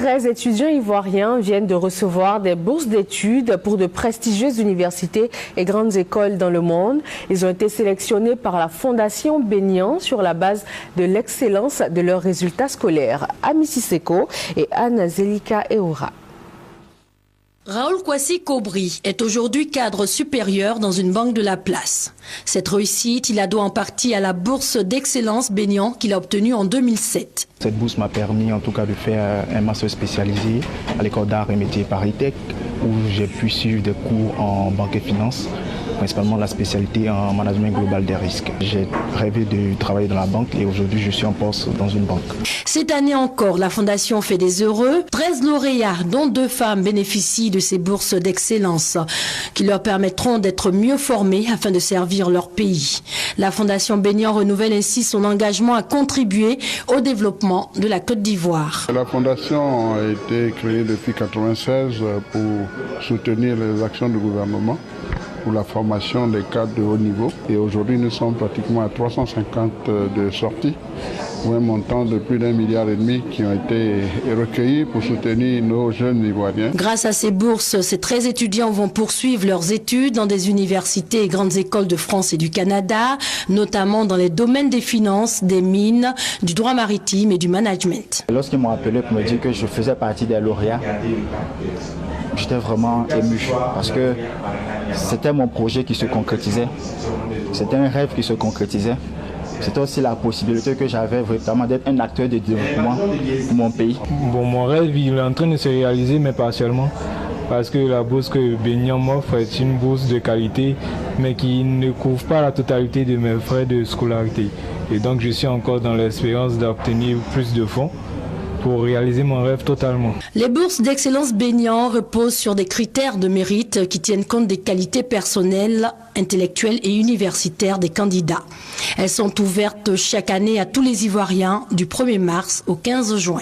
13 étudiants ivoiriens viennent de recevoir des bourses d'études pour de prestigieuses universités et grandes écoles dans le monde. Ils ont été sélectionnés par la Fondation Benian sur la base de l'excellence de leurs résultats scolaires. Ami Sisseko et Anna Zelika Eora. Raoul Kwasi Kobri est aujourd'hui cadre supérieur dans une banque de la place. Cette réussite, il la doit en partie à la bourse d'excellence Benian qu'il a obtenue en 2007. Cette bourse m'a permis en tout cas de faire un master spécialisé à l'école d'art et métiers Paris-Tech où j'ai pu suivre des cours en banque et finance, principalement la spécialité en management global des risques. J'ai rêvé de travailler dans la banque et aujourd'hui je suis en poste dans une banque. Cette année encore, la Fondation fait des heureux. 13 lauréats, dont 2 femmes, bénéficient de ces bourses d'excellence qui leur permettront d'être mieux formés afin de servir leur pays. La Fondation Benian renouvelle ainsi son engagement à contribuer au développement de la Côte d'Ivoire. La Fondation a été créée depuis 1996 pour soutenir les actions du gouvernement pour la formation des cadres de haut niveau. Et aujourd'hui, nous sommes pratiquement à 350 de sorties pour un montant de plus d'1,5 milliard qui ont été recueillis pour soutenir nos jeunes Ivoiriens. Grâce à ces bourses, ces 13 étudiants vont poursuivre leurs études dans des universités et grandes écoles de France et du Canada, notamment dans les domaines des finances, des mines, du droit maritime et du management. Lorsqu'ils m'ont appelé pour me dire que je faisais partie des lauréats, j'étais vraiment ému parce que c'était mon projet qui se concrétisait. C'était un rêve qui se concrétisait. C'était aussi la possibilité que j'avais vraiment d'être un acteur de développement pour mon pays. Bon, mon rêve, il est en train de se réaliser, mais partiellement. Parce que la bourse que Benian m'offre est une bourse de qualité, mais qui ne couvre pas la totalité de mes frais de scolarité. Et donc, je suis encore dans l'espérance d'obtenir plus de fonds pour réaliser mon rêve totalement. Les bourses d'excellence Benian reposent sur des critères de mérite qui tiennent compte des qualités personnelles, intellectuelles et universitaires des candidats. Elles sont ouvertes chaque année à tous les Ivoiriens du 1er mars au 15 juin.